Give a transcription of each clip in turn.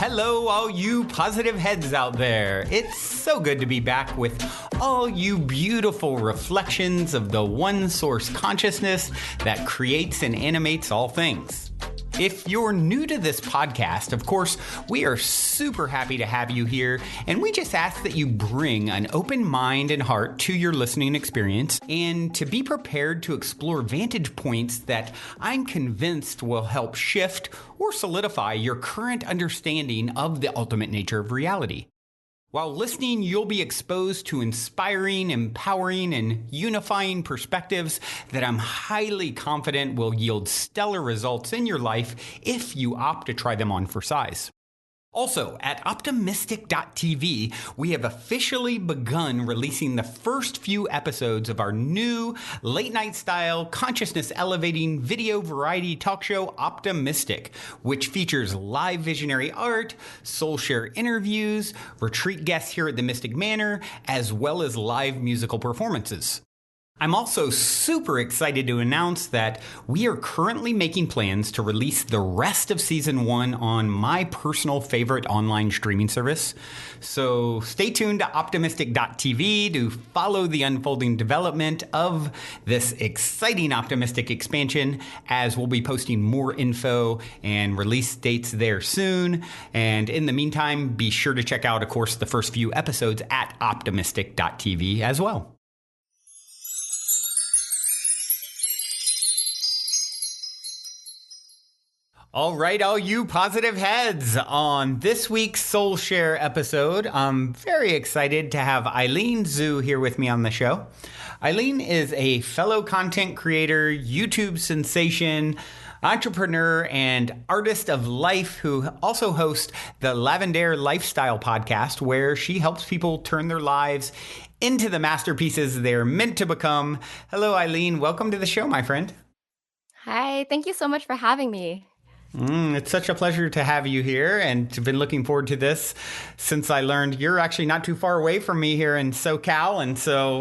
hello, all you positive heads out there. It's so good to be back with all you beautiful reflections of the one source consciousness that creates and animates all things. If you're new to this podcast, of course, we are super happy to have you here, and we just ask that you bring an open mind and heart to your listening experience and to be prepared to explore vantage points that I'm convinced will help shift or solidify your current understanding of the ultimate nature of reality. While listening, you'll be exposed to inspiring, empowering, and unifying perspectives that I'm highly confident will yield stellar results in your life if you opt to try them on for size. Also, at optimistic.tv, we have officially begun releasing the first few episodes of our new late-night style, consciousness-elevating video variety talk show, Optimistic, which features live visionary art, soul share interviews, retreat guests here at the Mystic Manor, as well as live musical performances. I'm also super excited to announce that we are currently making plans to release the rest of Season 1 on my personal favorite online streaming service. So stay tuned to optimistic.tv to follow the unfolding development of this exciting Optimistic expansion, as we'll be posting more info and release dates there soon. And in the meantime, be sure to check out, of course, the first few episodes at optimistic.tv as well. All right, all you positive heads. On this week's Soul Share episode, I'm very excited to have Aileen Zhu here with me on the show. Aileen is a fellow content creator, YouTube sensation, entrepreneur, and artist of life who also hosts the Lavender Lifestyle podcast, where she helps people turn their lives into the masterpieces they're meant to become. Hello, Aileen. Welcome to the show, my friend. Hi, thank you so much for having me. It's such a pleasure to have you here, and I've been looking forward to this since I learned you're actually not too far away from me here in SoCal. And so,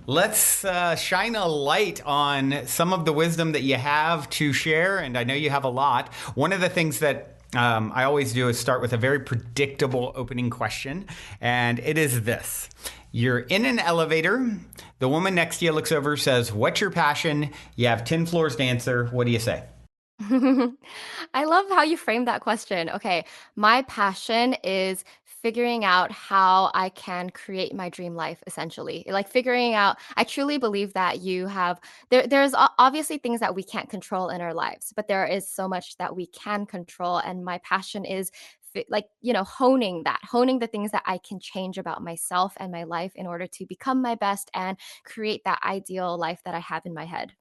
let's shine a light on some of the wisdom that you have to share. And I know you have a lot. One of the things that I always do is start with a very predictable opening question, and it is this. You're in an elevator. The woman next to you looks over, says, "What's your passion?" You have 10 floors to answer. What do you say? I love how you framed that question. Okay, my passion is figuring out how I can create my dream life, essentially. Like figuring out, I truly believe that there's obviously things that we can't control in our lives, but there is so much that we can control. And my passion is honing the things that I can change about myself and my life in order to become my best and create that ideal life that I have in my head.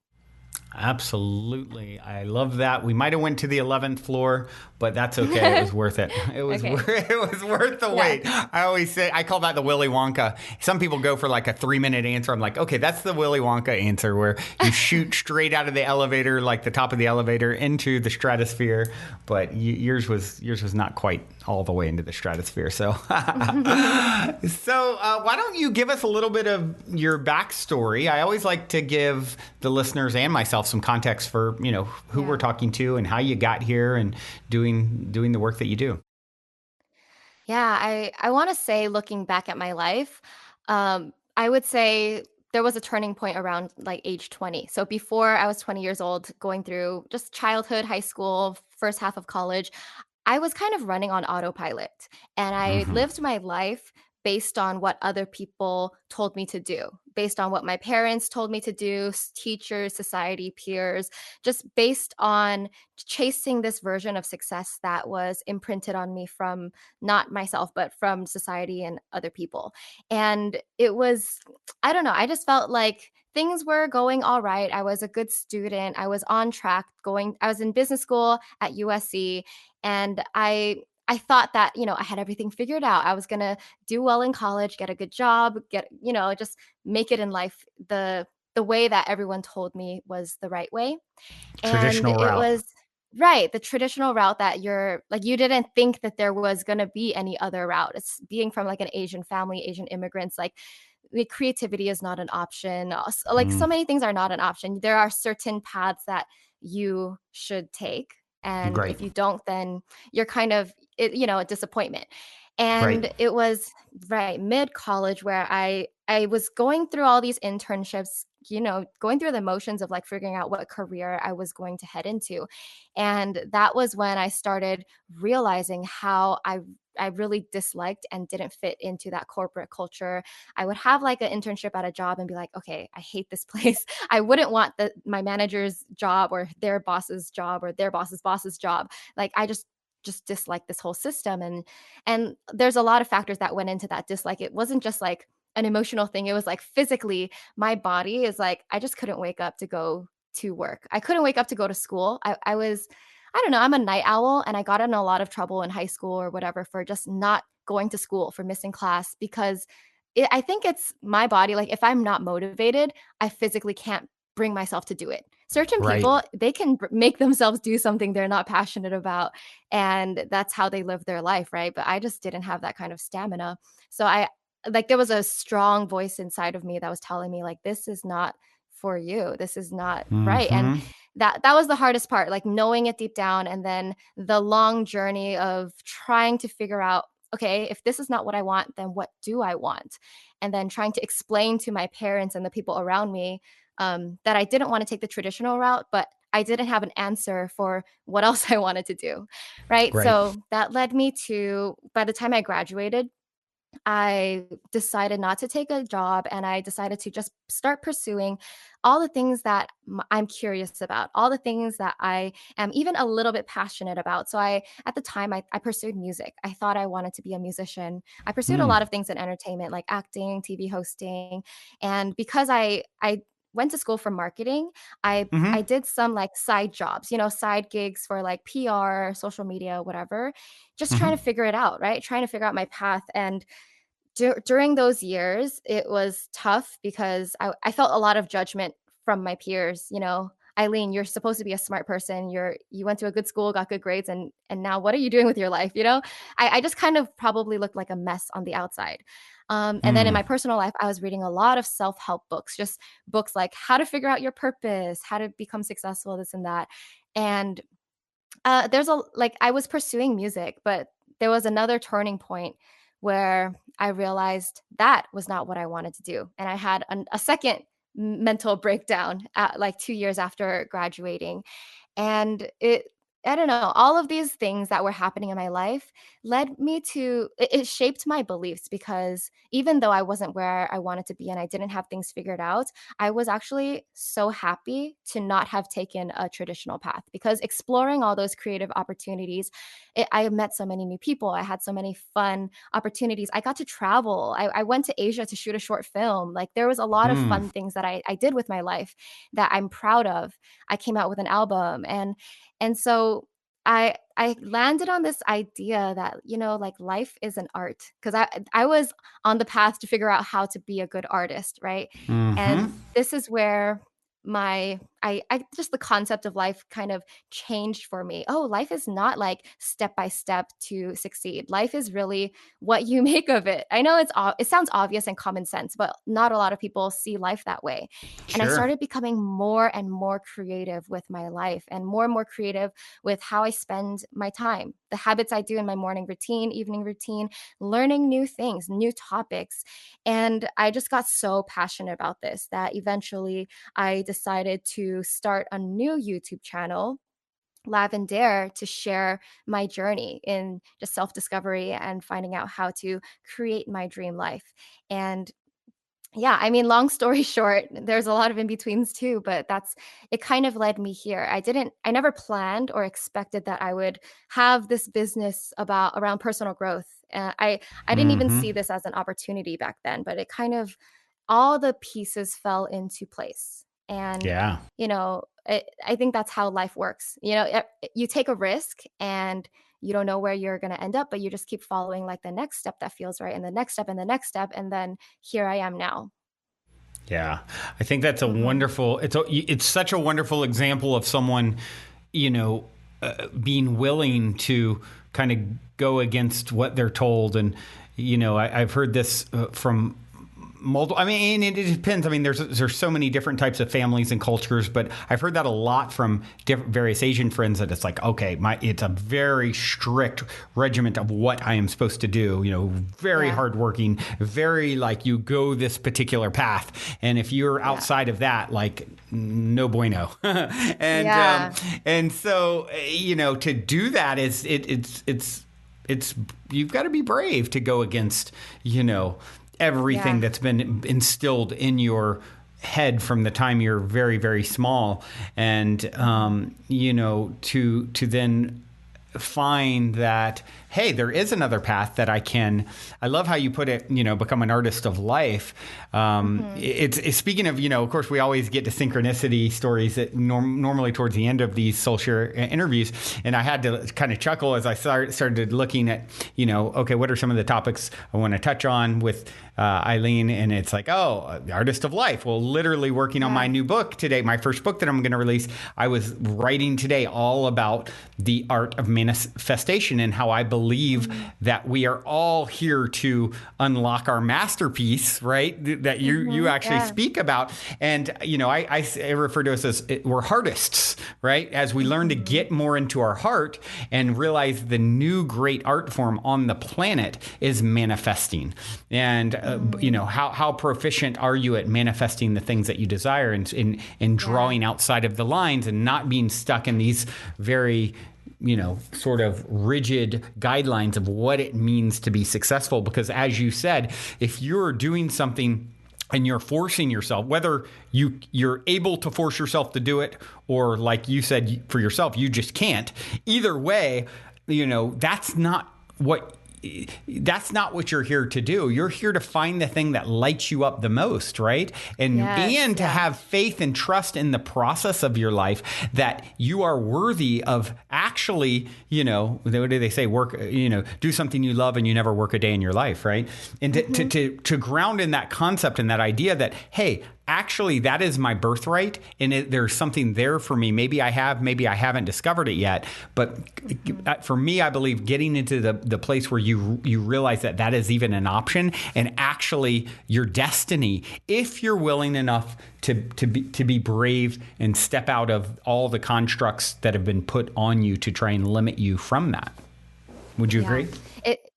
Absolutely. I love that. We might have went to the 11th floor, but that's okay. It was worth it. It was, Okay. it was worth the wait. I always say, I call that the Willy Wonka. Some people go for like a 3-minute answer. I'm like, okay, that's the Willy Wonka answer, where you shoot straight out of the elevator, like the top of the elevator, into the stratosphere. But yours was not quite all the way into the stratosphere. So, why don't you give us a little bit of your backstory? I always like to give the listeners and myself some context for, who we're talking to and how you got here and doing the work that you do. Yeah, I want to say, looking back at my life, I would say there was a turning point around like age 20. So before I was 20 years old, going through just childhood, high school, first half of college, I was kind of running on autopilot, and I Mm-hmm. lived my life based on what other people told me to do, based on what my parents told me to do, teachers, society, peers, just based on chasing this version of success that was imprinted on me from not myself, but from society and other people. And it was, I don't know, I just felt like things were going all right. I was a good student. I was on track I was in business school at USC, and I thought that, I had everything figured out. I was going to do well in college, get a good job, just make it in life the way that everyone told me was the right way. And Traditional it route. was right, the traditional route that you didn't think that there was going to be any other route. It's being from like an Asian family, Asian immigrants, like the creativity is not an option. Like so many things are not an option. There are certain paths that you should take. And Right. if you don't, then you're kind of, a disappointment. Right. And it was right mid college where I was going through all these internships, going through the motions of like figuring out what career I was going to head into. And that was when I started realizing how I really disliked and didn't fit into that corporate culture. I would have like an internship at a job and be like, okay, I hate this place. I wouldn't want my manager's job or their boss's job or their boss's job. Like I just dislike this whole system. And there's a lot of factors that went into that dislike. It wasn't just like an emotional thing. It was like physically, my body is like, I just couldn't wake up to go to work. I couldn't wake up to go to school. I don't know, I'm a night owl, and I got in a lot of trouble in high school or whatever for just not going to school, for missing class, because I think it's my body. Like if I'm not motivated, I physically can't bring myself to do it. Certain Right. people, they can make themselves do something they're not passionate about, and that's how they live their life, right? But I just didn't have that kind of stamina. So I like there was a strong voice inside of me that was telling me like this is not for you. This is not right. And Mm-hmm. that was the hardest part, like knowing it deep down, and then the long journey of trying to figure out, okay, if this is not what I want, then what do I want? And then trying to explain to my parents and the people around me that I didn't want to take the traditional route, but I didn't have an answer for what else I wanted to do. Right. Right. So that led me to, by the time I graduated, I decided not to take a job, and I decided to just start pursuing all the things that I'm curious about, all the things that I am even a little bit passionate about. So at the time, I pursued music. I thought I wanted to be a musician. I pursued a Mm. lot of things in entertainment, like acting, TV hosting. And because I went to school for marketing, I Mm-hmm. did some like side jobs, side gigs for like PR, social media, whatever, just trying Mm-hmm. to figure it out, right? Trying to figure out my path. And during those years, it was tough because I felt a lot of judgment from my peers. Eileen, you're supposed to be a smart person. You went to a good school, got good grades, and now what are you doing with your life? I just kind of probably looked like a mess on the outside. And then in Mm. my personal life, I was reading a lot of self-help books, just books like how to figure out your purpose, how to become successful, this and that. And there's a like I was pursuing music, but there was another turning point where I realized that was not what I wanted to do, and I had a second mental breakdown at like 2 years after graduating. And I don't know, all of these things that were happening in my life led me to it shaped my beliefs, because even though I wasn't where I wanted to be and I didn't have things figured out, I was actually so happy to not have taken a traditional path, because exploring all those creative opportunities, I met so many new people. I had so many fun opportunities. I got to travel. I went to Asia to shoot a short film. Like there was a lot of Mm. fun things that I did with my life that I'm proud of. I came out with an album, and so I landed on this idea that, like life is an art, because I was on the path to figure out how to be a good artist, right? Mm-hmm. And this is where I just the concept of life kind of changed for me. Oh, life is not like step by step to succeed. Life is really what you make of it. I know it sounds obvious and common sense, but not a lot of people see life that way. And I Sure. started becoming more and more creative with my life, and more creative with how I spend my time, the habits I do in my morning routine, evening routine, learning new things, new topics. And I just got so passionate about this that eventually I decided to start a new YouTube channel, Lavender, to share my journey in just self discovery and finding out how to create my dream life. And yeah, I mean, long story short, there's a lot of in betweens too, but it kind of led me here. I never planned or expected that I would have this business around personal growth. I didn't even Mm-hmm. see this as an opportunity back then, but it kind of, all the pieces fell into place. And, Yeah. I think that's how life works. You take a risk and you don't know where you're going to end up, but you just keep following like the next step that feels right, and the next step and the next step. And then here I am now. Yeah, I think that's a Hmm. wonderful. It's such a wonderful example of someone, you know, being willing to kind of go against what they're told, and I've heard this from multiple. I mean, it depends. I mean, there's so many different types of families and cultures, but I've heard that a lot from various Asian friends that it's like, okay, it's a very strict regiment of what I am supposed to do. Very hardworking, very like you go this particular path, and if you're outside of that, like no bueno. And so to do that is it's you've got to be brave to go against everything that's been instilled in your head from the time you're very, very small. And, to then find that, hey, there is another path that I love how you put it, become an artist of life. It's speaking of course, we always get to synchronicity stories that normally towards the end of these soul share interviews. And I had to kind of chuckle as I started looking at, okay, what are some of the topics I want to touch on with Aileen? And it's like, the artist of life. Well, literally working on my new book today, my first book that I'm going to release. I was writing today all about the art of manifestation and how I believe that we are all here to unlock our masterpiece, right? That you actually speak about. And, I refer to us as we're heartists, right? As we learn to get more into our heart and realize the new great art form on the planet is manifesting. And, how proficient are you at manifesting the things that you desire and drawing outside of the lines and not being stuck in these very sort of rigid guidelines of what it means to be successful. Because as you said, if you're doing something and you're forcing yourself, whether you're able to force yourself to do it, or like you said for yourself, you just can't. Either way, that's not what you're here to do. You're here to find the thing that lights you up the most, right? And to have faith and trust in the process of your life that you are worthy of actually, what do they say? Work, do something you love and you never work a day in your life, right? And to ground in that concept and that idea that, hey, actually, that is my birthright, and there's something there for me. Maybe I haven't discovered it yet. But for me, I believe getting into the place where you realize that is even an option, and actually your destiny, if you're willing enough to be brave and step out of all the constructs that have been put on you to try and limit you from that. Would you agree?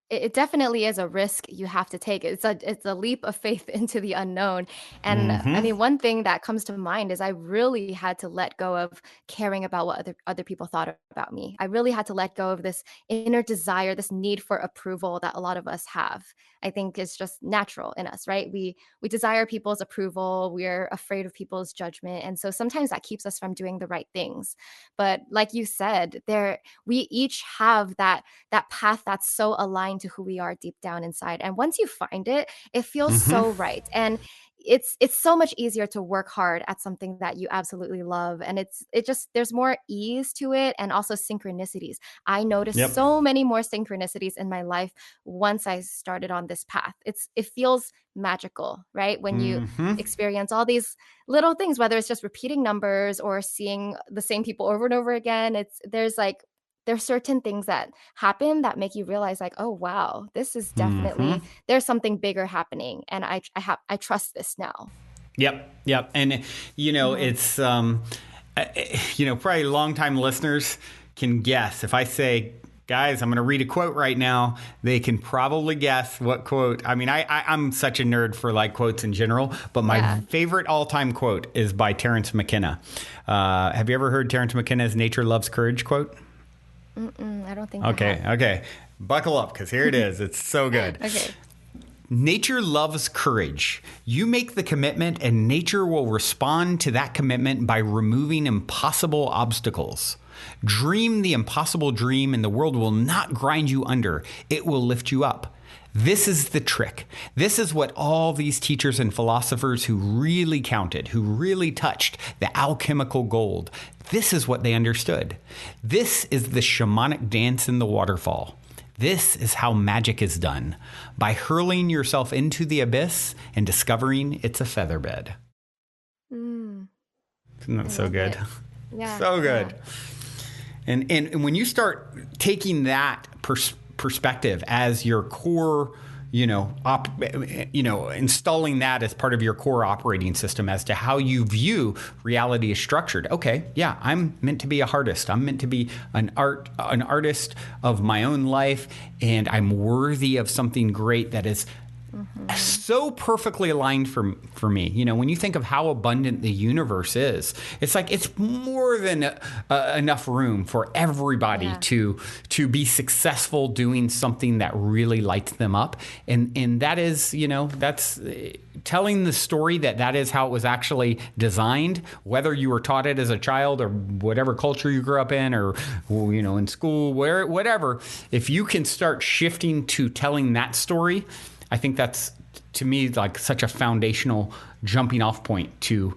It definitely is a risk you have to take. It's a leap of faith into the unknown. And I mean, one thing that comes to mind is I really had to let go of caring about what other people thought about me. I really had to let go of this inner desire, this need for approval that a lot of us have. I think is just natural in us, right? We desire people's approval. We're afraid of people's judgment. And so sometimes that keeps us from doing the right things. But like you said, we each have that path that's so aligned to who we are deep down inside. And once you find it, it feels so right. And it's so much easier to work hard at something that you absolutely love. And there's more ease to it, and also synchronicities. I noticed so many more synchronicities in my life once I started on this path. It feels magical, right? When you experience all these little things, whether it's just repeating numbers or seeing the same people over and over again, there's certain things that happen that make you realize like, oh, wow, this is definitely, there's something bigger happening. And I trust this now. Yep. And, it's, probably longtime listeners can guess. If I say, guys, I'm going to read a quote right now, they can probably guess what quote. I mean, I'm such a nerd for like quotes in general, but my favorite all-time quote is by Terence McKenna. Have you ever heard Terence McKenna's "Nature Loves Courage" quote? I don't think. Okay. Buckle up, because here it is. It's so good. Okay. Nature loves courage. You make the commitment, and nature will respond to that commitment by removing impossible obstacles. Dream the impossible dream, and the world will not grind you under. It will lift you up. This is the trick. This is what all these teachers and philosophers who really counted, who really touched the alchemical gold, this is what they understood. This is the shamanic dance in the waterfall. This is how magic is done, by hurling yourself into the abyss and discovering it's a featherbed. Isn't that so good? Yeah. So good. Yeah. And when you start taking that perspective as your core, installing that as part of your core operating system as to how you view reality is structured. Okay, yeah, I'm meant to be a artist. I'm meant to be an artist of my own life, and I'm worthy of something great that is so perfectly aligned for me. When you think of how abundant the universe is, it's like it's more than enough room for everybody to be successful doing something that really lights them up. And that is, that's telling the story that is how it was actually designed, whether you were taught it as a child or whatever culture you grew up in, or, in school, whatever. If you can start shifting to telling that story, I think that's, to me, like such a foundational jumping off point to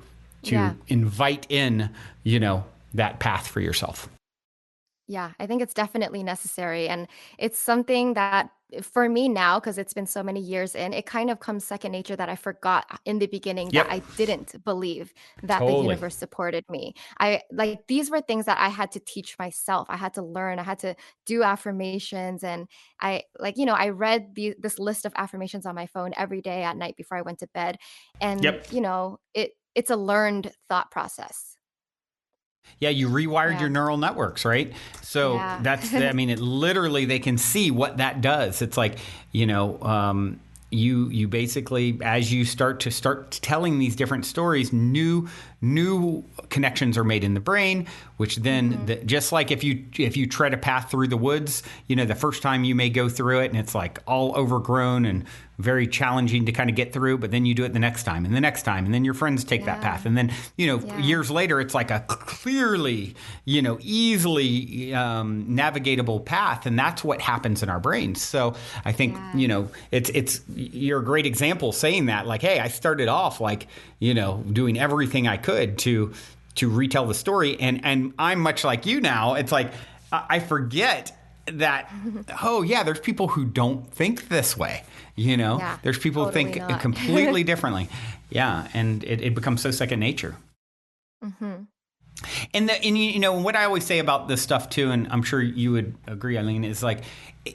invite in, that path for yourself. Yeah, I think it's definitely necessary. And it's something that for me now, because it's been so many years in, it kind of comes second nature that I forgot in the beginning that I didn't believe that the Totally. universe supported me. These were things that I had to teach myself. I had to learn, I had to do affirmations. And I read this list of affirmations on my phone every day at night before I went to bed. And, Yep. It's a learned thought process. Yeah, you rewired your Yeah. neural networks, right? So Yeah. it literally, they can see what that does. It's like, you basically, as you start telling these different stories, new connections are made in the brain, which then just like if you tread a path through the woods, the first time you may go through it and it's like all overgrown and very challenging to kind of get through, but then you do it the next time and the next time, and then your friends take that path, and then years later it's like a clearly easily navigatable path, and that's what happens in our brains. So I think it's you're a great example saying that, like, hey, I started off like doing everything I could to retell the story, and I'm much like you now. It's like I forget that there's people who don't think this way. There's people who think completely differently. And it becomes so second nature. And what I always say about this stuff too, and I'm sure you would agree, Aileen, is like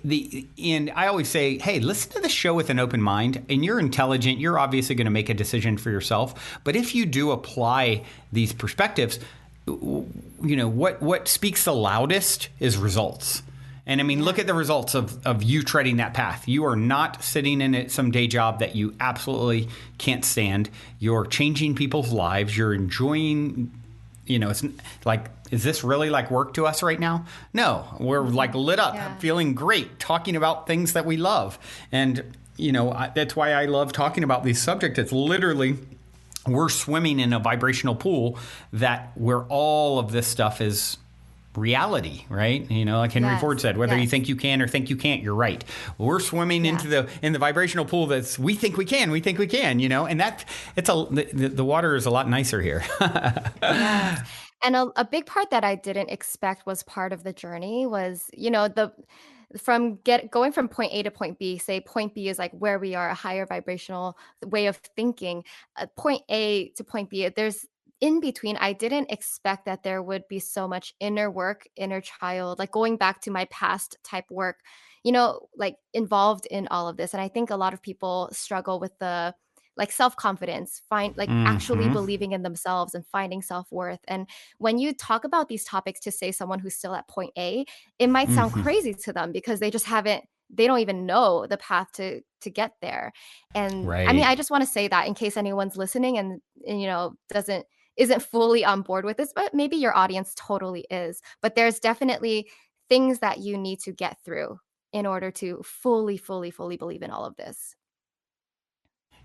and I always say, hey, listen to the show with an open mind, and you're intelligent. You're obviously going to make a decision for yourself. But if you do apply these perspectives, what speaks the loudest is results. And I mean, look at the results of you treading that path. You are not sitting in some day job that you absolutely can't stand. You're changing people's lives. You're enjoying, it's like, is this really like work to us right now? No, we're like lit up, feeling great, talking about things that we love. And, that's why I love talking about these subjects. It's literally, we're swimming in a vibrational pool where all of this stuff is reality, right? Like Henry Ford said, whether you think you can or think you can't, you're right. We're swimming in the vibrational pool we think we can, and that the water is a lot nicer here. And a big part that I didn't expect was part of the journey was, going from point A to point B. Say point B is like where we are, a higher vibrational way of thinking. Point A to point B, there's in between. I didn't expect that there would be so much inner work, inner child, like going back to my past type work, like involved in all of this. And I think a lot of people struggle with the like self-confidence, actually believing in themselves and finding self-worth. And when you talk about these topics to say someone who's still at point A, it might sound crazy to them because they don't even know the path to get there. And I mean, I just want to say that in case anyone's listening and isn't fully on board with this, but maybe your audience totally is. But there's definitely things that you need to get through in order to fully, fully, fully believe in all of this.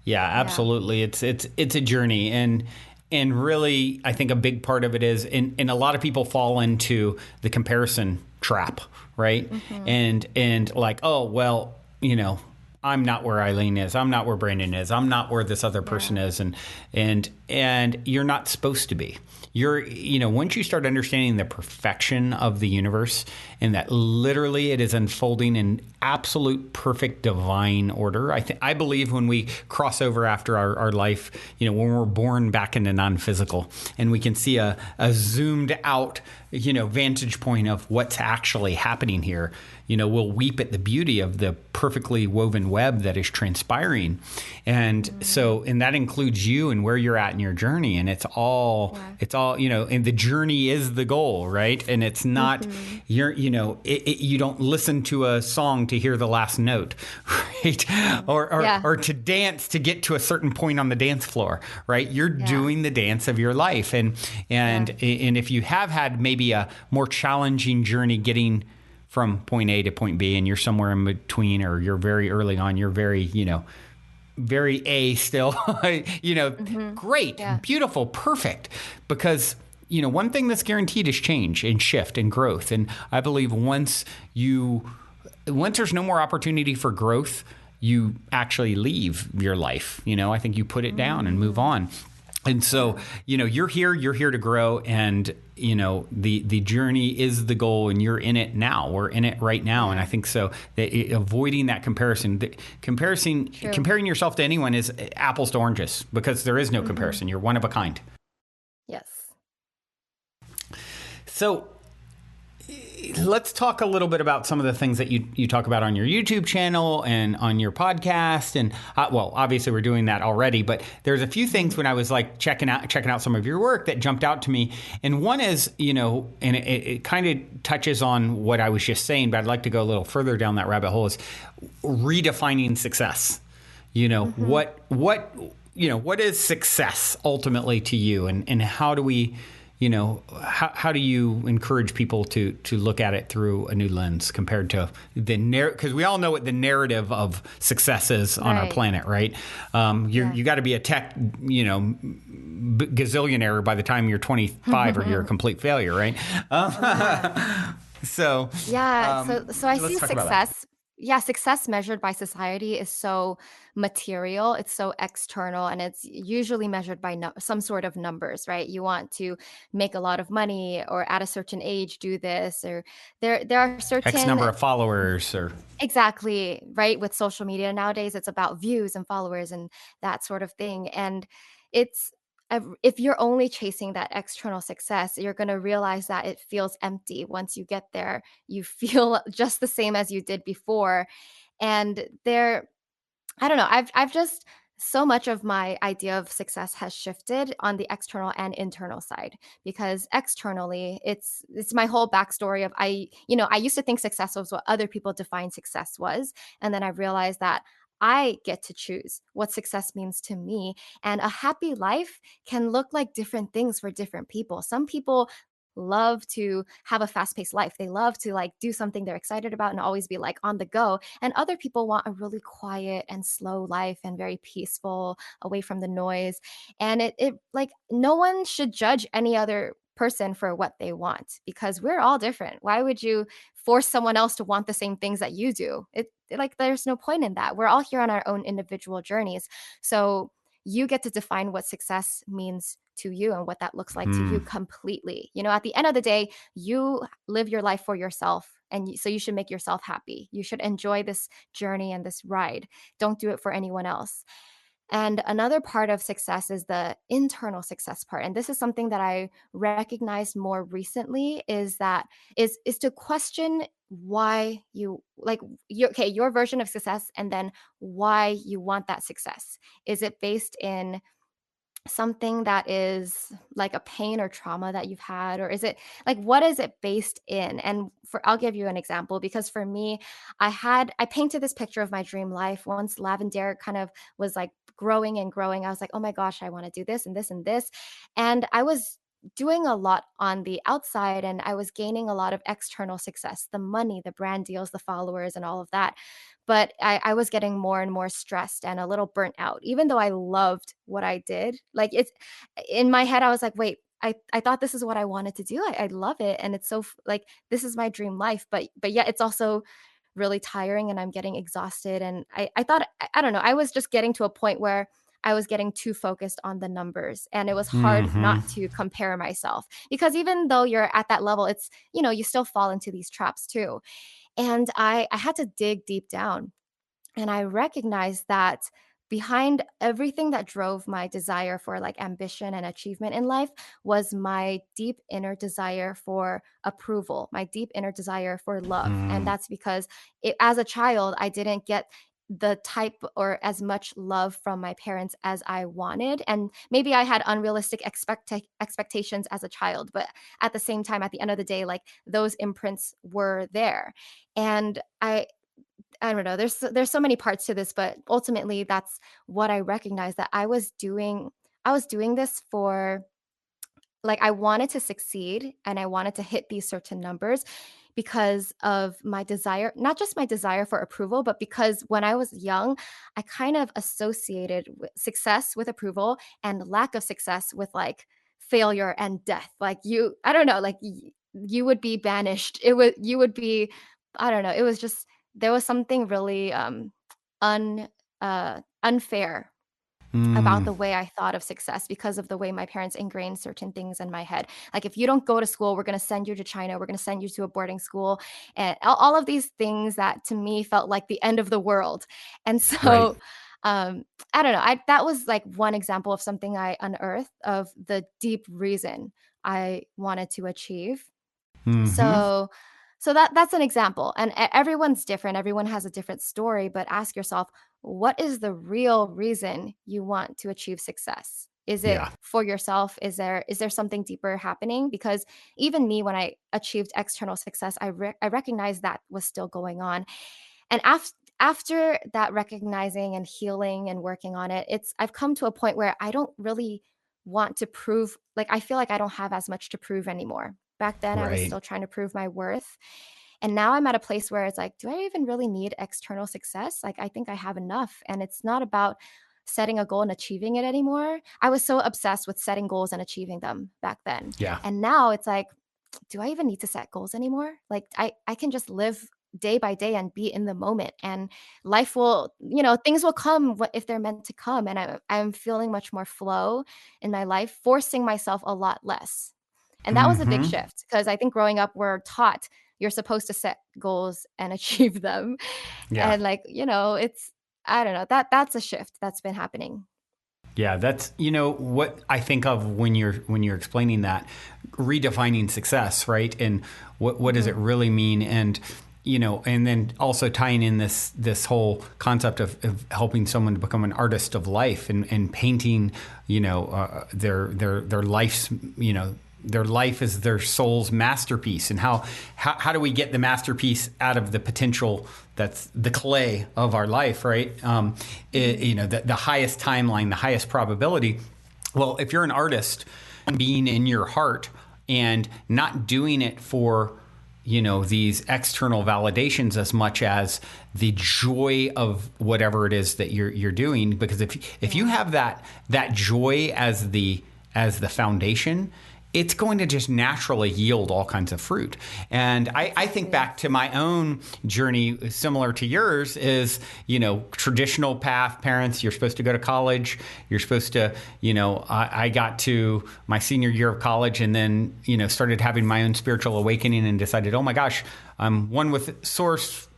Yeah, absolutely. It's a journey, and really, I think a big part of it is, and a lot of people fall into the comparison trap, right? And like, oh well, I'm not where Aileen is. I'm not where Brandon is. I'm not where this other person is, and and you're not supposed to be. Once you start understanding the perfection of the universe and that literally it is unfolding in absolute perfect divine order. I believe when we cross over after our life, when we're born back into non-physical and we can see a zoomed out, vantage point of what's actually happening here, we'll weep at the beauty of the perfectly woven web that is transpiring. And and that includes you and where you're at in your journey. And it's all, and the journey is the goal, right? And it's not, you don't listen to a song to hear the last note, right? Or to dance to get to a certain point on the dance floor, right? You're doing the dance of your life. And if you have had maybe a more challenging journey getting from point A to point B and you're somewhere in between, or you're very early on, you're very, very A still, great, beautiful, perfect. Because, one thing that's guaranteed is change and shift and growth. And I believe once there's no more opportunity for growth, you actually leave your life. I think you put it down and move on. And so, you're here to grow, and, the journey is the goal, and you're in it now. We're in it right now. And I think so that avoiding that comparing yourself to anyone is apples to oranges, because there is no comparison. You're one of a kind. Yes. So let's talk a little bit about some of the things that you talk about on your YouTube channel and on your podcast. And obviously we're doing that already, but there's a few things when I was like checking out some of your work that jumped out to me. And one is, and it kind of touches on what I was just saying, but I'd like to go a little further down that rabbit hole, is redefining success. What is success ultimately to you, and how do we, how do you encourage people to look at it through a new lens compared to because we all know what the narrative of success is on our planet, right? You got to be a tech, gazillionaire by the time you're 25 or you're a complete failure, right? So I see success. Yeah, success measured by society is so material, it's so external, and it's usually measured by some sort of numbers, right? You want to make a lot of money, or at a certain age do this, or there are certain X number of followers, or exactly, right? With social media nowadays, it's about views and followers and that sort of thing. And it's if you're only chasing that external success, you're going to realize that it feels empty once you get there. You feel just the same as you did before. And I don't know, I've just so much of my idea of success has shifted on the external and internal side, because externally it's my whole backstory of I used to think success was what other people define success was, and then I realized that I get to choose what success means to me. And a happy life can look like different things for different people. Some people love to have a fast-paced life. They love to like do something they're excited about and always be like on the go. And other people want a really quiet and slow life and very peaceful, away from the noise. And it like no one should judge any other person for what they want, because we're all different. Why would you force someone else to want the same things that you do? Like there's no point in that. We're all here on our own individual journeys. So you get to define what success means to you and what that looks like to you completely. At the end of the day, you live your life for yourself. And so you should make yourself happy. You should enjoy this journey and this ride. Don't do it for anyone else. And another part of success is the internal success part. And this is something that I recognized more recently, is to question why you like your version of success, and then why you want that success. Is it based in something that is like a pain or trauma that you've had, or is it like, what is it based in? And I'll give you an example, because for me, I painted this picture of my dream life once Lavender kind of was like growing and growing. I was like, oh my gosh, I want to do this and this and this. And I was doing a lot on the outside, and I was gaining a lot of external success, the money, the brand deals, the followers, and all of that. But I was getting more and more stressed and a little burnt out, even though I loved what I did. Like it's in my head, I was like, wait, I thought this is what I wanted to do. I love it. And it's so like, this is my dream life, but yet it's also really tiring and I'm getting exhausted. And I thought, I don't know, I was just getting to a point where I was getting too focused on the numbers, and it was hard Mm-hmm. not to compare myself, because even though you're at that level, it's, you still fall into these traps too. And I had to dig deep down, and I recognized that behind everything that drove my desire for like ambition and achievement in life was my deep inner desire for approval, my deep inner desire for love. And Mm, that's because as a child, I didn't get the type or as much love from my parents as I wanted. And maybe I had unrealistic expectations as a child, but at the same time, at the end of the day, like those imprints were there. And I don't know. There's so many parts to this, but ultimately that's what I recognized, that I was doing this for, like, I wanted to succeed and I wanted to hit these certain numbers because of my desire, not just my desire for approval, but because when I was young, I kind of associated success with approval and lack of success with like failure and death. Like I don't know, like you would be banished. You would be, I don't know. It was just, there was something really un unfair about mm, the way I thought of success because of the way my parents ingrained certain things in my head. Like, if you don't go to school, we're going to send you to China, we're going to send you to a boarding school, and all of these things that to me felt like the end of the world. And right. so, I don't know. That was like one example of something I unearthed of the deep reason I wanted to achieve. Mm-hmm. So that's an example, and everyone's different, everyone has a different story, but ask yourself, what is the real reason you want to achieve success? Is it Yeah. for yourself? Is there something deeper happening? Because even me, when I achieved external success, I recognized that was still going on. And after that recognizing and healing and working on it, I've come to a point where I don't really want to prove, like, I feel like I don't have as much to prove anymore. Back then I was Right. still trying to prove my worth. And now I'm at a place where it's like, do I even really need external success? Like, I think I have enough. And it's not about setting a goal and achieving it anymore. I was so obsessed with setting goals and achieving them back then. Yeah. And now it's like, do I even need to set goals anymore? Like, I can just live day by day and be in the moment, and life will, things will come if they're meant to come. And I'm feeling much more flow in my life, forcing myself a lot less. And that was a big Mm-hmm. shift, because I think growing up, we're taught you're supposed to set goals and achieve them. Yeah. And like, it's, I don't know, that's a shift that's been happening. Yeah, that's what I think of when you're explaining that, redefining success, right? And what does it Hmm. really mean? And and then also tying in this whole concept of helping someone to become an artist of life, and painting, their life's, their life is their soul's masterpiece. And how do we get the masterpiece out of the potential that's the clay of our life, right? The highest timeline, the highest probability. Well, if you're an artist, being in your heart and not doing it for these external validations as much as the joy of whatever it is that you're doing, because if you Yeah. have that joy as the foundation, it's going to just naturally yield all kinds of fruit. And I think Exactly. back to my own journey, similar to yours, is, traditional path. Parents, you're supposed to go to college. You're supposed to, I got to my senior year of college, and then, started having my own spiritual awakening and decided, oh my gosh, I'm one with source,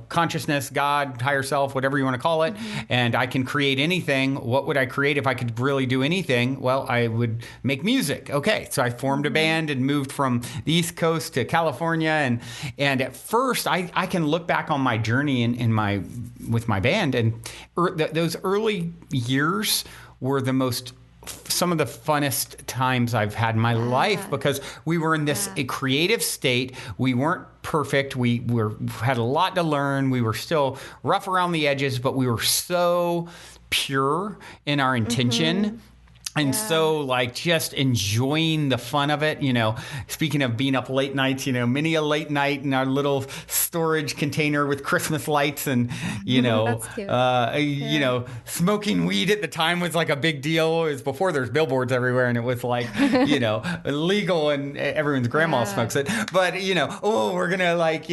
consciousness, God, higher self, whatever you want to call it. Hmm. And I can create anything. What would I create if I could really do anything? Well, I would make music. Okay. So I formed a Hmm. band and moved from the East Coast to California. And at first I can look back on my journey with my band, and those early years were some of the funnest times I've had in my life, Yeah. because we were in this Yeah. creative state. We weren't perfect. We had a lot to learn. We were still rough around the edges, but we were so pure in our intention. Hmm. And Yeah. so, like, just enjoying the fun of it. Speaking of being up late nights, many a late night in our little storage container with Christmas lights, and That's cute. Yeah. smoking weed at the time was like a big deal. It was before there's billboards everywhere, and it was like, illegal, and everyone's grandma Yeah. smokes it. But oh, we're gonna, like,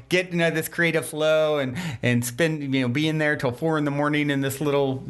get this creative flow, and spend, be in there till 4 a.m. in this little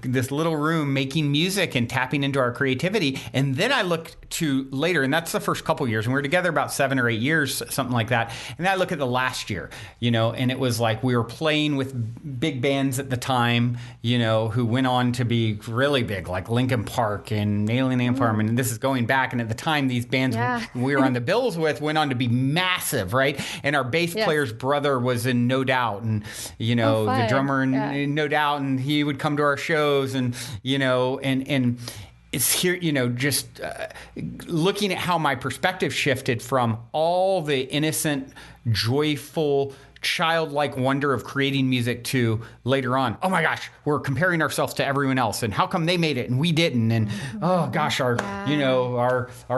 this little room making music and tapping into our creativity. And then I look to later, and that's the first couple years, and we were together about 7 or 8 years, something like that. And then I look at the last year, and it was like we were playing with big bands at the time, who went on to be really big, like Linkin Park and Alien Ant Farm. And this is going back. And at the time, these bands we were on the bills with went on to be massive, right? And our bass player's brother was in No Doubt, and the drummer in No Doubt, and he would come to our shows, and and it's here, just looking at how my perspective shifted from all the innocent, joyful, childlike wonder of creating music to later on, oh my gosh, we're comparing ourselves to everyone else, and how come they made it and we didn't, and oh gosh, our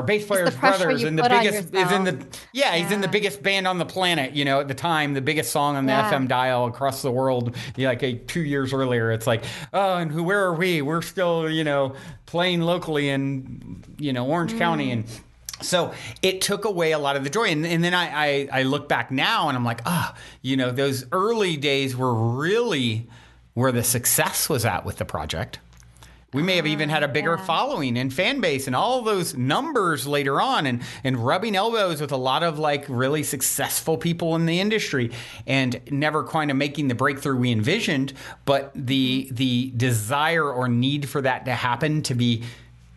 bass player's brothers and the biggest is in the he's in the biggest band on the planet, at the time, the biggest song on the FM dial across the world, like 2 years earlier. It's like, oh, and where are we? We're still playing locally in Orange County. And so it took away a lot of the joy. And then I look back now and I'm like, those early days were really where the success was at with the project. We may have even had a bigger following and fan base and all those numbers later on, and rubbing elbows with a lot of like really successful people in the industry, and never kind of making the breakthrough we envisioned. But the desire or need for that to happen, to be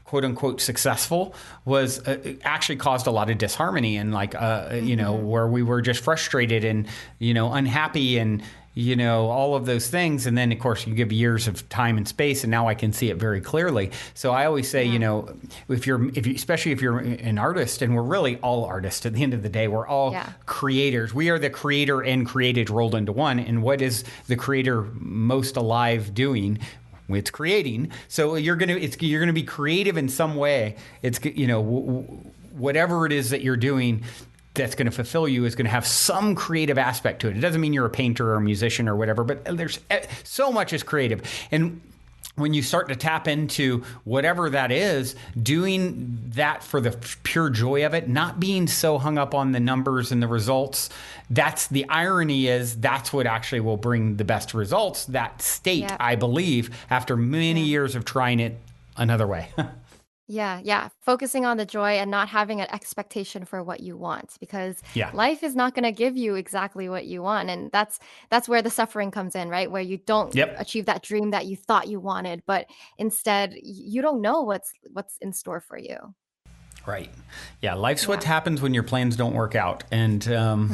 quote unquote successful, was actually caused a lot of disharmony, and like where we were just frustrated and unhappy and all of those things. And then of course you give years of time and space, and now I can see it very clearly. So I always say, if you especially if you're an artist, and we're really all artists at the end of the day, we're all creators. We are the creator and created rolled into one. And what is the creator most alive doing? It's creating. So you're gonna be creative in some way. It's whatever it is that you're doing that's going to fulfill you is going to have some creative aspect to it. It doesn't mean you're a painter or a musician or whatever, but there's so much is creative. And when you start to tap into whatever that is, doing that for the pure joy of it, not being so hung up on the numbers and the results, that's the irony, is that's what actually will bring the best results. That state, I believe, after many years of trying it another way. Yeah. Focusing on the joy and not having an expectation for what you want, because life is not going to give you exactly what you want. And that's where the suffering comes in, right? Where you don't achieve that dream that you thought you wanted, but instead you don't know what's in store for you. Right. Yeah. Life's what happens when your plans don't work out. And so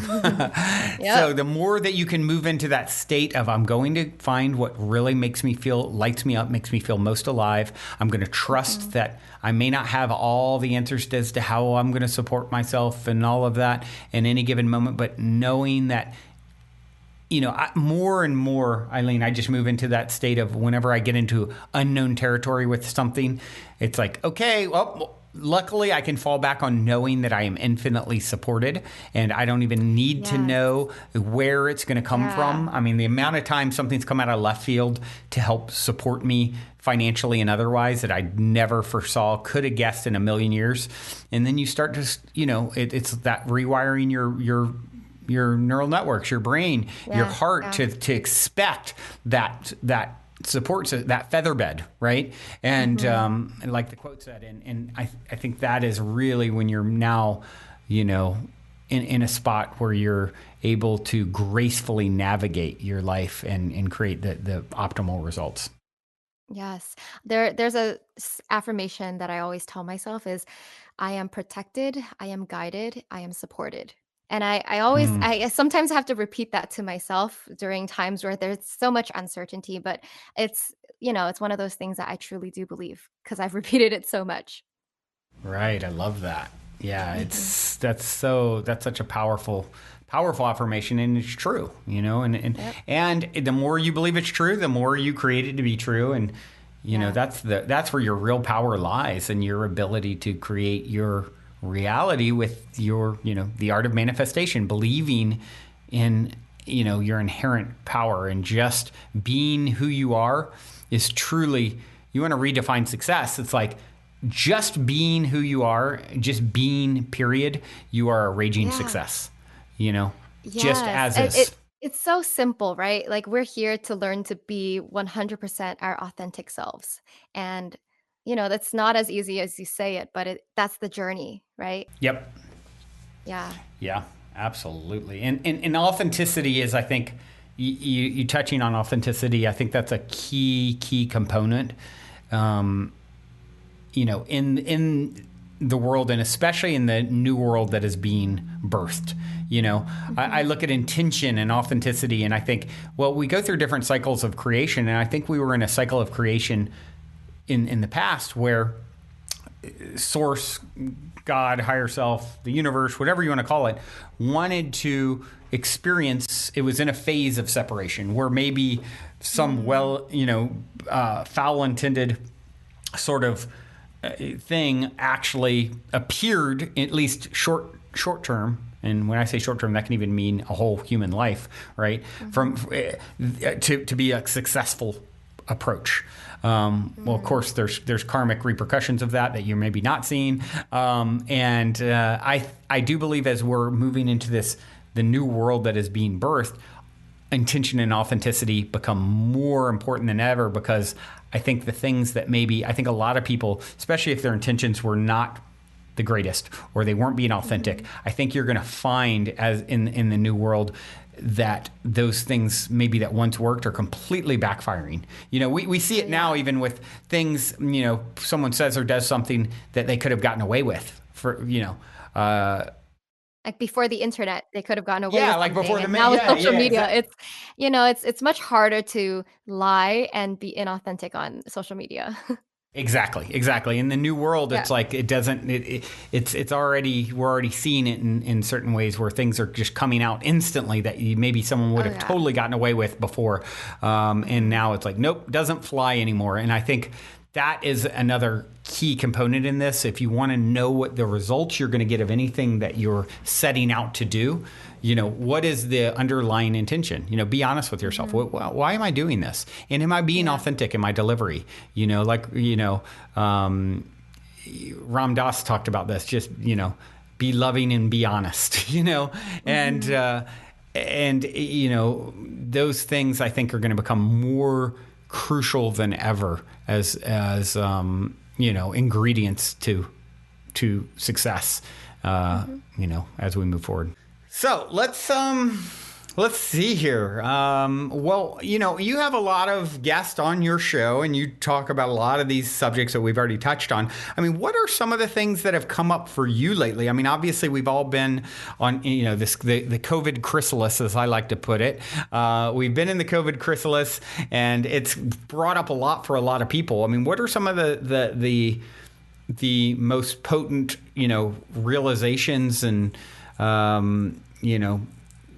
the more that you can move into that state of, I'm going to find what really makes me feel, lights me up, makes me feel most alive. I'm going to trust that I may not have all the answers as to how I'm going to support myself and all of that in any given moment, but knowing that, more and more, Aileen, I just move into that state of whenever I get into unknown territory with something, it's like, okay, well, luckily, I can fall back on knowing that I am infinitely supported, and I don't even need to know where it's going to come from. I mean, the amount of time something's come out of left field to help support me financially and otherwise that I never foresaw, could have guessed in a million years. And then you start to, it's that rewiring your neural networks, your brain, your heart to expect that supports that feather bed, right? And like the quote said, and I think that is really when you're now, in a spot where you're able to gracefully navigate your life and create the optimal results. Yes. There's a affirmation that I always tell myself is, I am protected, I am guided, I am supported. And I sometimes have to repeat that to myself during times where there's so much uncertainty, but it's one of those things that I truly do believe because I've repeated it so much. Right. I love that. Yeah. That's such a powerful affirmation, and it's true, and the more you believe it's true, the more you create it to be true. And, that's where your real power lies, and your ability to create your reality with your, the art of manifestation, believing in, your inherent power, and just being who you are is truly, you want to redefine success. It's like just being who you are, just being, period. You are a raging success, just as is. It's so simple, right? Like we're here to learn to be 100% our authentic selves. And that's not as easy as you say it, but that's the journey, right? Yep. Yeah. Yeah, absolutely. And authenticity is, I think, you touching on authenticity. I think that's a key component. Um, in the world, and especially in the new world that is being birthed. I Mhm. look at intention and authenticity, and I think, well, we go through different cycles of creation, and I think we were in a cycle of creation in the past where source, God, higher self, the universe, whatever you want to call it, wanted to experience. It was in a phase of separation where maybe some Mm. foul intended sort of thing actually appeared, at least short term. And when I say short term, that can even mean a whole human life, right? From Mhm. to be a successful approach. Well, of Mm. course, there's karmic repercussions of that you're maybe not seeing, and I do believe as we're moving into the new world that is being birthed, intention and authenticity become more important than ever, because I think the things that maybe I think a lot of people, especially if their intentions were not the greatest or they weren't being authentic, Mhm. I think you're going to find as in the new world that those things maybe that once worked are completely backfiring. We see Oh it now yeah. even with things, someone says or does something that they could have gotten away with Like before the internet, they could have gotten away yeah, with like something, before and now with yeah, social yeah, media, exactly. it's much harder to lie and be inauthentic on social media. Exactly. In the new world, Yeah. it's like it doesn't. It's already we're already seeing it in certain ways where things are just coming out instantly that maybe someone would Oh have yeah. totally gotten away with before, and Mhm. now it's like nope, doesn't fly anymore. And I think that is another key component in this. If you want to know what the results you're going to get of anything that you're setting out to do, what is the underlying intention? Be honest with yourself. Mhm. Why am I doing this? And am I being Yeah. authentic in my delivery? Ram Dass talked about this. Just be loving and be honest. And Mhm. those things I think are going to become more crucial than ever as ingredients to success. Mhm. As we move forward. So let's see here. Well, you have a lot of guests on your show, and you talk about a lot of these subjects that we've already touched on. I mean, what are some of the things that have come up for you lately? I mean, obviously we've all been on the COVID chrysalis, as I like to put it. We've been in the COVID chrysalis, and it's brought up a lot for a lot of people. I mean, what are some of the most potent, realizations and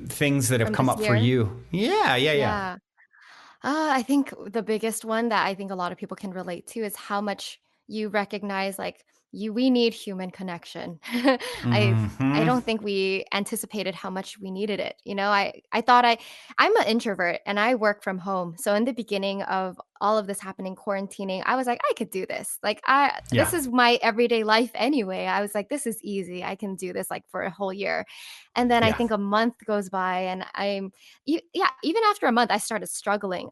things that have From come this up for year? you? Yeah. Yeah. I think the biggest one that I think a lot of people can relate to is how much you recognize like we need human connection. I I Hmm. don't think we anticipated how much we needed it. I thought I'm an introvert and I work from home. So in the beginning of all of this happening, quarantining, I was like, I could do this. Like this Yeah. is my everyday life anyway. I was like, this is easy. I can do this like for a whole year. And then I Yeah. think a month goes by and yeah, even after a month, I started struggling.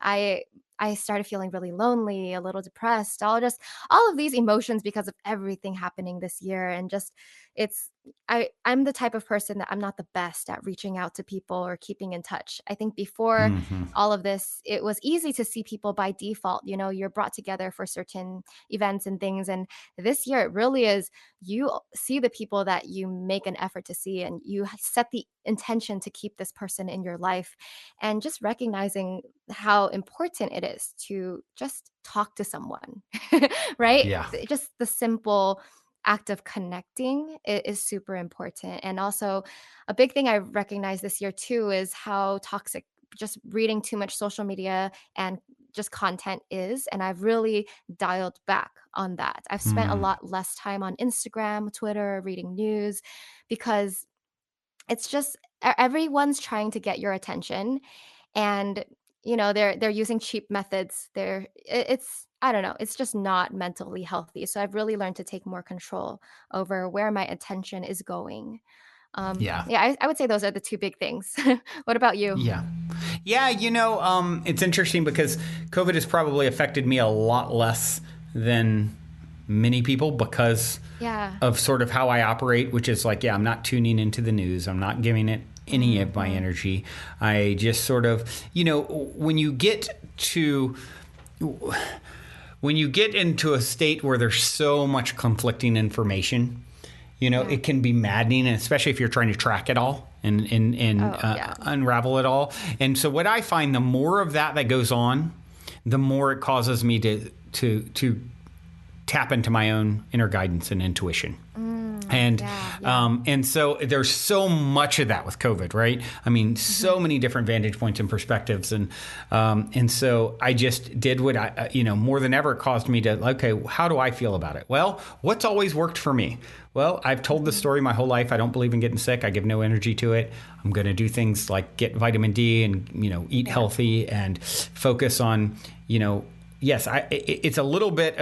I started feeling really lonely, a little depressed, all of these emotions because of everything happening this year. And just it's I'm the type of person that I'm not the best at reaching out to people or keeping in touch. I think before Hmm. all of this, it was easy to see people by default. You're brought together for certain events and things. And this year it really is you see the people that you make an effort to see and you set the intention to keep this person in your life, and just recognizing how important it is to just talk to someone. Right? Yeah. Just the simple act of connecting is super important. And also a big thing I recognize this year too is how toxic just reading too much social media and just content is, and I've really dialed back on that. I've spent a Mm. lot less time on Instagram, Twitter, reading news, because it's just everyone's trying to get your attention, and they're using cheap methods. It's I don't know, it's just not mentally healthy. So I've really learned to take more control over where my attention is going. Yeah. Yeah, I would say those are the two big things. What about you? Yeah. Yeah, it's interesting because COVID has probably affected me a lot less than many people because Yeah. of sort of how I operate, which is like, yeah, I'm not tuning into the news. I'm not giving it any of my energy. I just sort of, when you get into a state where there's so much conflicting information, it can be maddening, and especially if you're trying to track it all and unravel it all. And so what I find, the more of that goes on, the more it causes me to tap into my own inner guidance and intuition. And so there's so much of that with COVID, right? I mean, so many different vantage points and perspectives. And so I just did what more than ever, it caused me to, okay, how do I feel about it? Well, what's always worked for me? Well, I've told this story my whole life. I don't believe in getting sick. I give no energy to it. I'm going to do things like get vitamin D and, eat healthy and focus on, yes, it's a little bit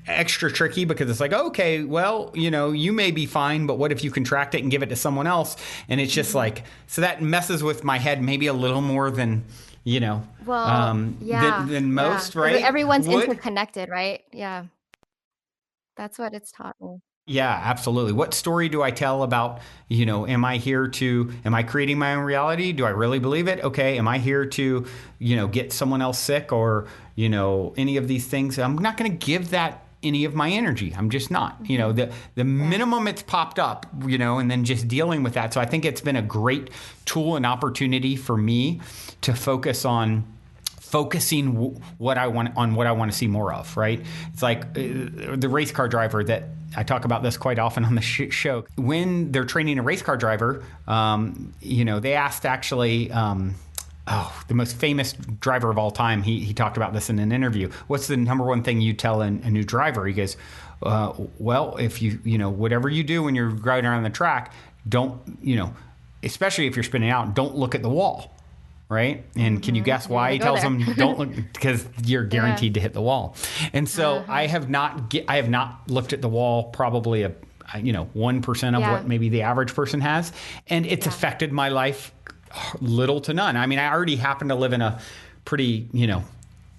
extra tricky because it's like, okay, well, you may be fine, but what if you contract it and give it to someone else? And it's just like, so that messes with my head maybe a little more than, than most, right? Everyone's interconnected, right? Yeah. That's what it's taught me. Yeah, absolutely. What story do I tell about, am I creating my own reality? Do I really believe it? Okay. Am I here to, get someone else sick or, any of these things? I'm not going to give that any of my energy. I'm just not, the minimum it's popped up, and then just dealing with that. So I think it's been a great tool and opportunity for me to focusing what I want to see more of, right? It's like the race car driver that I talk about this quite often on the show. When they're training a race car driver, they asked actually, the most famous driver of all time, he talked about this in an interview. What's the number one thing you tell a new driver? He goes, well, if whatever you do when you're riding around the track, don't, especially if you're spinning out, don't look at the wall. Right. And can you guess why he tells them don't look? Because you're guaranteed to hit the wall. And so I have not looked at the wall probably 1% of what maybe the average person has. And it's affected my life little to none. I mean, I already happen to live in a pretty,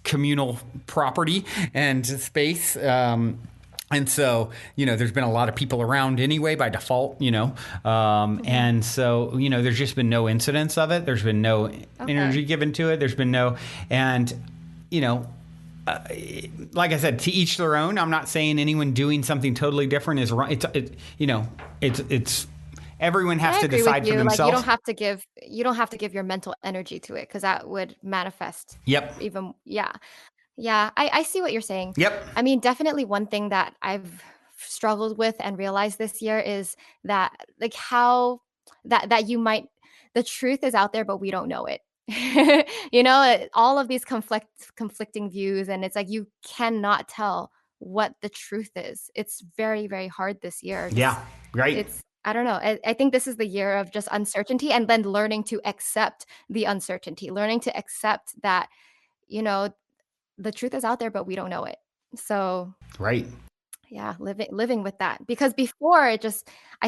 communal property and space. And so, there's been a lot of people around anyway by default, and so, there's just been no incidence of it. There's been no energy given to it. There's been no, and, like I said, to each their own. I'm not saying anyone doing something totally different is wrong. It's everyone has to decide for themselves. Like, you don't have to give your mental energy to it because that would manifest. Yep. Even, yeah. Yeah, I see what you're saying. Yep. I mean, definitely one thing that I've struggled with and realized this year is that like how that the truth is out there, but we don't know it. All of these conflicting views, and it's like you cannot tell what the truth is. It's very, very hard this year. Yeah, right. It's I don't know. I think this is the year of just uncertainty and then learning to accept the uncertainty, learning to accept that, the truth is out there, but we don't know it. So, right. Yeah, living with that. Because before I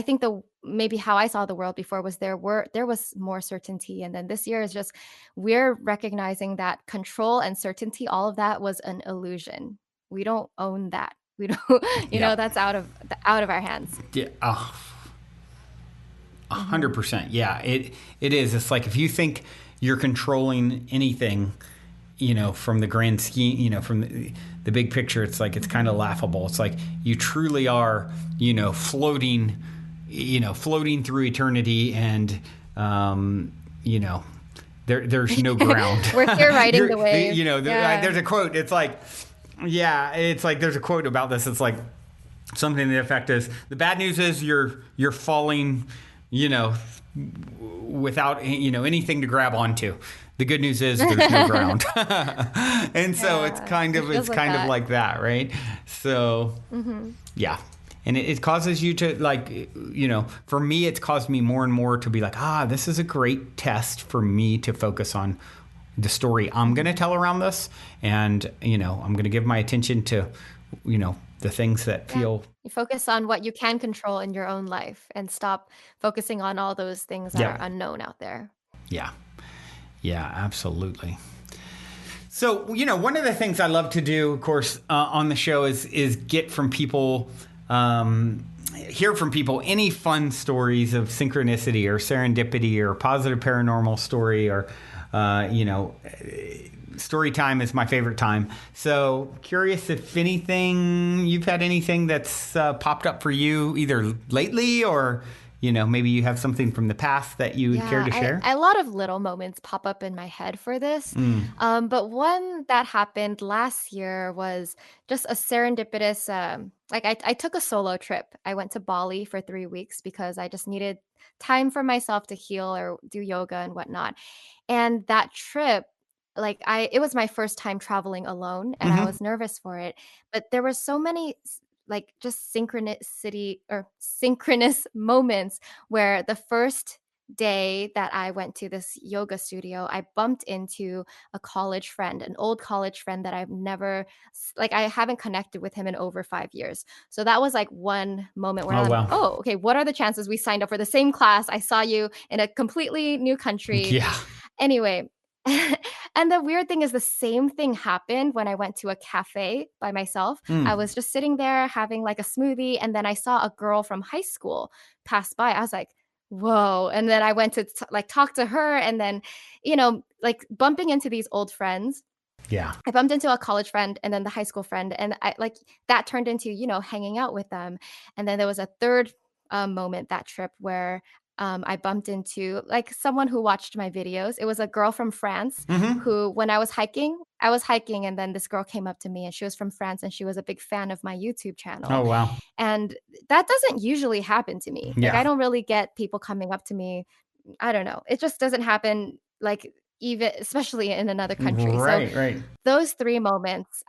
think maybe how I saw the world before was there was more certainty. And then this year is just, we're recognizing that control and certainty, all of that was an illusion. We don't own that. We don't, that's out of our hands. Yeah. 100%. Yeah, it is. It's like if you think you're controlling anything, from the grand scheme, from the big picture, it's like, it's kind of laughable. It's like you truly are, floating through eternity and, there's no ground. We're here riding the wave. There's a quote. It's like, there's a quote about this. It's like something to the effect is, the bad news is you're falling, without, anything to grab onto. The good news is there's no ground. And so it's kind of like that, right? So, yeah. And it causes you to, like, for me, it's caused me more and more to be like, this is a great test for me to focus on the story I'm going to tell around this. And, I'm going to give my attention to, the things that Yeah. feel. You focus on what you can control in your own life and stop focusing on all those things that are Yep. unknown out there. Yeah. Yeah, absolutely. So, one of the things I love to do, of course, on the show is get from people, hear from people any fun stories of synchronicity or serendipity or positive paranormal story or, story time is my favorite time. So curious if you've had anything that's popped up for you either lately or, maybe you have something from the past that you would care Yeah, to share? a lot of little moments pop up in my head for this. But one that happened last year was just a serendipitous, like I took a solo trip. I went to Bali for 3 weeks because I just needed time for myself to heal or do yoga and whatnot. And that trip, it was my first time traveling alone and I Mm-hmm. was nervous for it. But there were so many just synchronicity or synchronous moments where the first day that I went to this yoga studio, I bumped into a college friend, an old college friend that I've never, I haven't connected with him in over 5 years. So that was like one moment where Oh, I'm like, wow. oh, okay, what are the chances we signed up for the same class? I saw you in a completely new country. Yeah. Anyway, and the weird thing is the same thing happened when I went to a cafe by myself. I Mm. was just sitting there having like a smoothie, and then I saw a girl from high school pass by. I was like, whoa. And then I went to talk to her, and then, bumping into these old friends. Yeah. I bumped into a college friend and then the high school friend, and that turned into, hanging out with them. And then there was a third moment that trip where I bumped into like someone who watched my videos. It was a girl from France Mm-hmm. who, when I was hiking, and then this girl came up to me and she was from France and she was a big fan of my YouTube channel. Oh, wow. And that doesn't usually happen to me. Like, Yeah. I don't really get people coming up to me. I don't know. It just doesn't happen, like, even especially in another country. So Right, right. those 3 moments,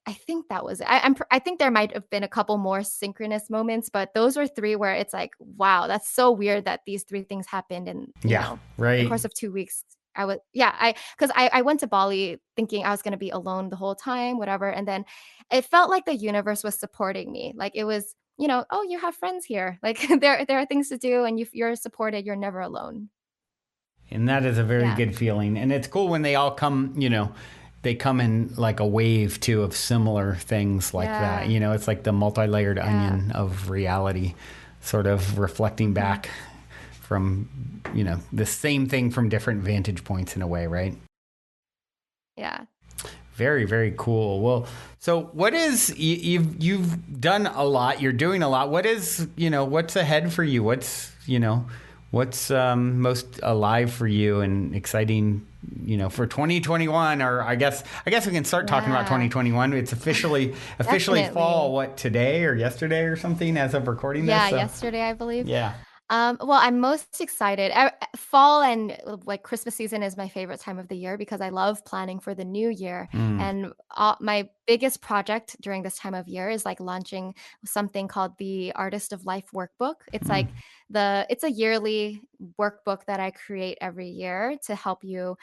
I think that was it. I think there might have been a couple more synchronous moments, but those were 3 where it's like, wow, that's so weird that these 3 things happened in, Yeah, the right. course of 2 weeks. I went to Bali thinking I was gonna be alone the whole time, whatever, and then it felt like the universe was supporting me. Like, it was, "Oh, you have friends here." Like, there are things to do, and you're supported, you're never alone. And that is a very Yeah. good feeling. And it's cool when they all come, they come in like a wave too of similar things like that. Yeah. It's like the multi-layered Yeah. onion of reality sort of reflecting Mhm. back from, the same thing from different vantage points in a way, right? Yeah. Very, very cool. Well, so what is you've done a lot, you're doing a lot. What is, what's ahead for you? What's most alive for you and exciting, for 2021? Or I guess we can start talking about Yeah. 2021. It's officially fall, Definitely. what, today or yesterday or something as of recording this. Yeah, So yesterday, I believe. yeah. Well, I'm most excited. Fall and like Christmas season is my favorite time of the year because I love planning for the new year. Mm. And my biggest project during this time of year is like launching something called the Artist of Life Workbook. It's Mm. like it's a yearly workbook that I create every year to help you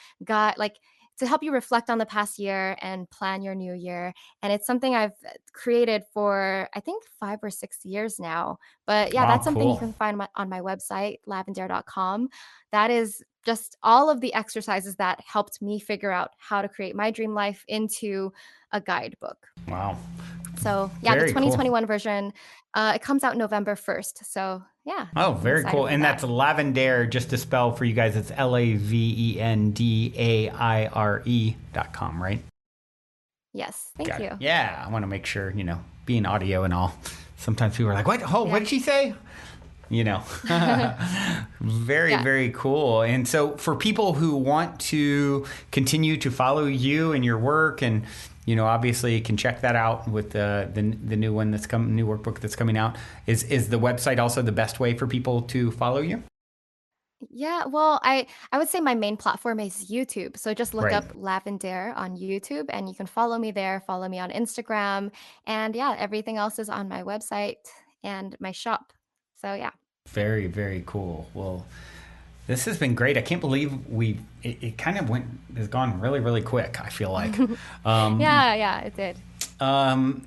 to help you reflect on the past year and plan your new year. And it's something I've created for I think 5 or 6 years now. But yeah, Wow, that's something you cool. can find on my website, lavendare.com. That is just all of the exercises that helped me figure out how to create my dream life into a guidebook. Wow. So yeah, the Very cool. 2021 version, it comes out November 1st. So yeah, Oh, I'm very excited cool. for And that's that. Lavendare, just to spell for you guys, it's LAVENDAIRE.com, right? Yes, thank Got it. you. Yeah, I want to make sure, being audio and all. Sometimes people are like, what? Oh, what Yeah. did she say? Very, Yeah. very cool. And so for people who want to continue to follow you and your work, and, obviously you can check that out with the new one new workbook that's coming out. Is the website also the best way for people to follow you? Yeah, well, I would say my main platform is YouTube. So just look Right. up Lavendare on YouTube and you can follow me there, follow me on Instagram, and yeah, everything else is on my website and my shop. So yeah. Very, very cool. Well, this has been great. I can't believe it kind of has gone really, really quick, I feel like. Um, Yeah, yeah, it did.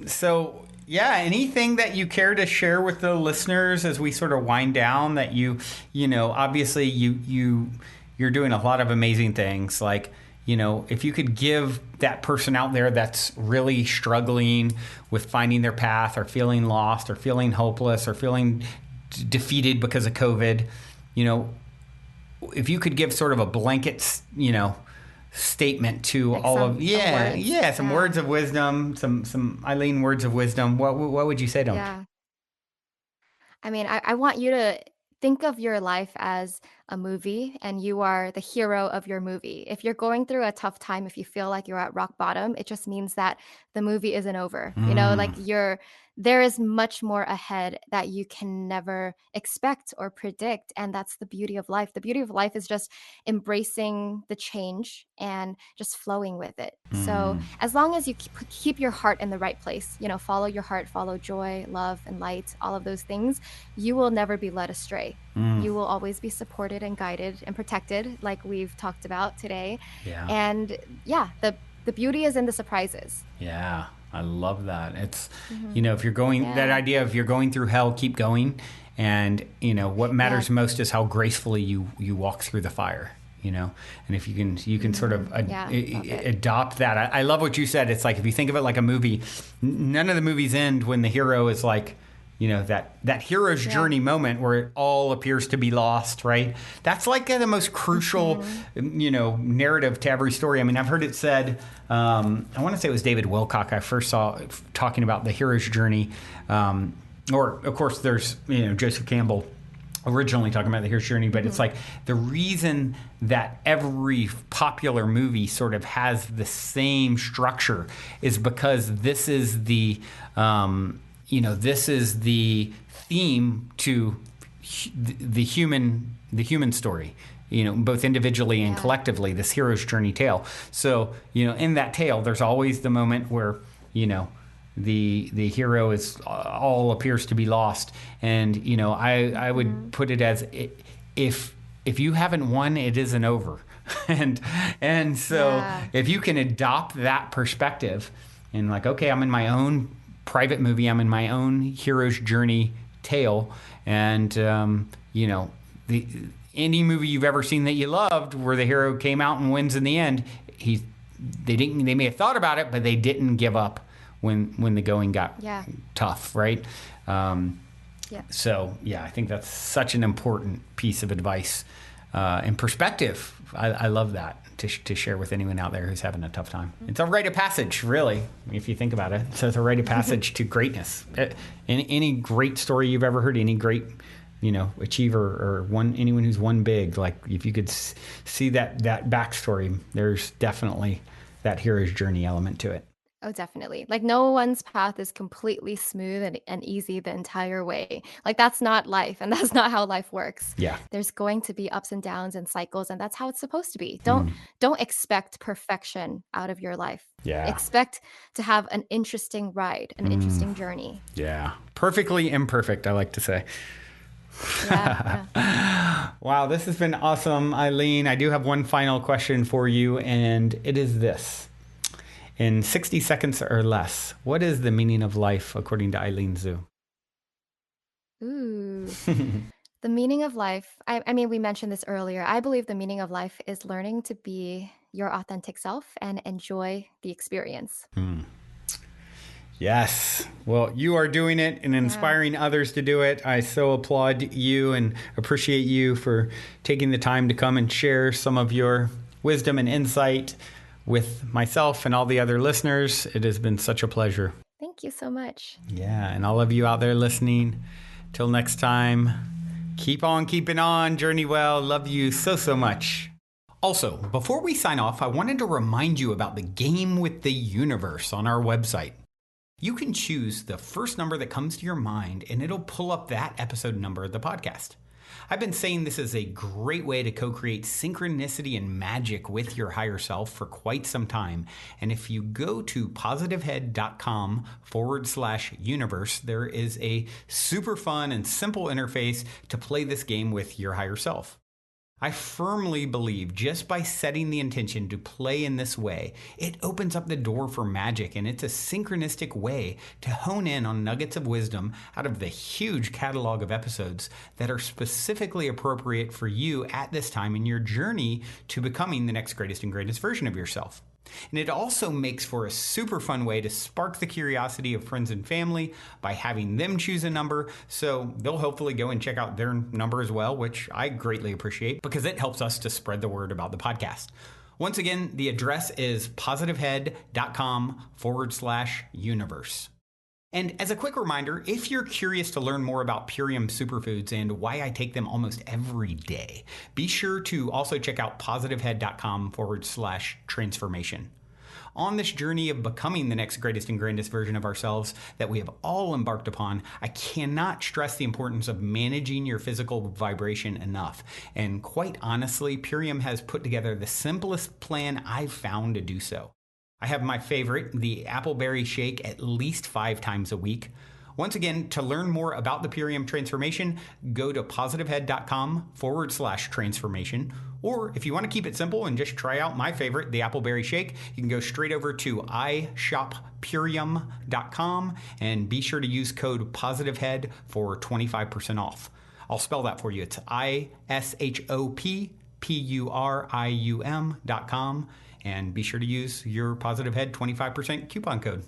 so, Yeah, anything that you care to share with the listeners as we sort of wind down that obviously you're doing a lot of amazing things. Like, if you could give that person out there that's really struggling with finding their path or feeling lost or feeling hopeless or feeling defeated because of COVID, if you could give sort of a blanket, statement to Like all some words. some words of wisdom, some Aileen words of wisdom. What would you say to them? Yeah. I mean, I want you to think of your life as a movie and you are the hero of your movie. If you're going through a tough time, if you feel like you're at rock bottom, it just means that the movie isn't over. Like there is much more ahead that you can never expect or predict. And that's the beauty of life. The beauty of life is just embracing the change and just flowing with it. So as long as you keep your heart in the right place, follow your heart, follow joy, love, and light, all of those things, you will never be led astray. You will always be supported and guided and protected, like we've talked about today. Yeah. And yeah, the beauty is in the surprises. Yeah, I love that. It's, if you're going, that idea of you're going through hell, keep going. And, what matters most is how gracefully you walk through the fire. And if you can sort of adopt that. I love what you said. It's like, if you think of it like a movie, none of the movies end when the hero is like, that hero's journey moment where it all appears to be lost, right? That's like the most crucial, narrative to every story. I mean, I've heard it said, I want to say it was David Wilcock I first saw talking about the hero's journey. Or, of course, there's, Joseph Campbell originally talking about the hero's journey, but it's like the reason that every popular movie sort of has the same structure is because this is the this is the theme to the human story, both individually and collectively, this hero's journey tale. So, in that tale, there's always the moment where, the hero is all appears to be lost. And, I would put it as if you haven't won, it isn't over. and so if you can adopt that perspective and like, okay, I'm in my own private movie, I'm in my own hero's journey tale, and any movie you've ever seen that you loved where the hero came out and wins in the end, they may have thought about it, but they didn't give up when the going got tough, right? So I think that's such an important piece of advice and perspective. I love that to share with anyone out there who's having a tough time. It's a rite of passage, really, if you think about it. So it's a rite of passage to greatness. Any great story you've ever heard, any great, achiever or anyone who's won big, like if you could see that backstory, there's definitely that hero's journey element to it. Oh, definitely. Like no one's path is completely smooth and easy the entire way. Like that's not life and that's not how life works. Yeah. There's going to be ups and downs and cycles and that's how it's supposed to be. Don't expect perfection out of your life. Yeah. Expect to have an interesting ride, an interesting journey. Yeah. Perfectly imperfect, I like to say. Yeah. Wow, this has been awesome, Aileen. I do have one final question for you, and it is this. In 60 seconds or less, what is the meaning of life according to Aileen Zhu? Ooh. The meaning of life, I mean, we mentioned this earlier. I believe the meaning of life is learning to be your authentic self and enjoy the experience. Yes. Well, you are doing it and inspiring others to do it. I so applaud you and appreciate you for taking the time to come and share some of your wisdom and insight with myself and all the other listeners. It has been such a pleasure. Thank you so much. Yeah, and all of you out there listening, till next time, keep on keeping on, journey well. Love you so much. Also, before we sign off, I wanted to remind you about the game with the universe on our website. You can choose the first number that comes to your mind, and it'll pull up that episode number of the podcast. I've been saying this is a great way to co-create synchronicity and magic with your higher self for quite some time. And if you go to positivehead.com/universe, there is a super fun and simple interface to play this game with your higher self. I firmly believe just by setting the intention to play in this way, it opens up the door for magic, and it's a synchronistic way to hone in on nuggets of wisdom out of the huge catalog of episodes that are specifically appropriate for you at this time in your journey to becoming the next greatest and greatest version of yourself. And it also makes for a super fun way to spark the curiosity of friends and family by having them choose a number, so they'll hopefully go and check out their number as well, which I greatly appreciate because it helps us to spread the word about the podcast. Once again, the address is positivehead.com/universe. And as a quick reminder, if you're curious to learn more about Purium superfoods and why I take them almost every day, be sure to also check out positivehead.com/transformation. On this journey of becoming the next greatest and grandest version of ourselves that we have all embarked upon, I cannot stress the importance of managing your physical vibration enough. And quite honestly, Purium has put together the simplest plan I've found to do so. I have my favorite, the appleberry shake, at least 5 times a week. Once again, to learn more about the Purium transformation, go to positivehead.com/transformation. Or if you want to keep it simple and just try out my favorite, the appleberry shake, you can go straight over to ishoppurium.com and be sure to use code positivehead for 25% off. I'll spell that for you. It's ishoppurium.com. And be sure to use your Positive Head 25% coupon code.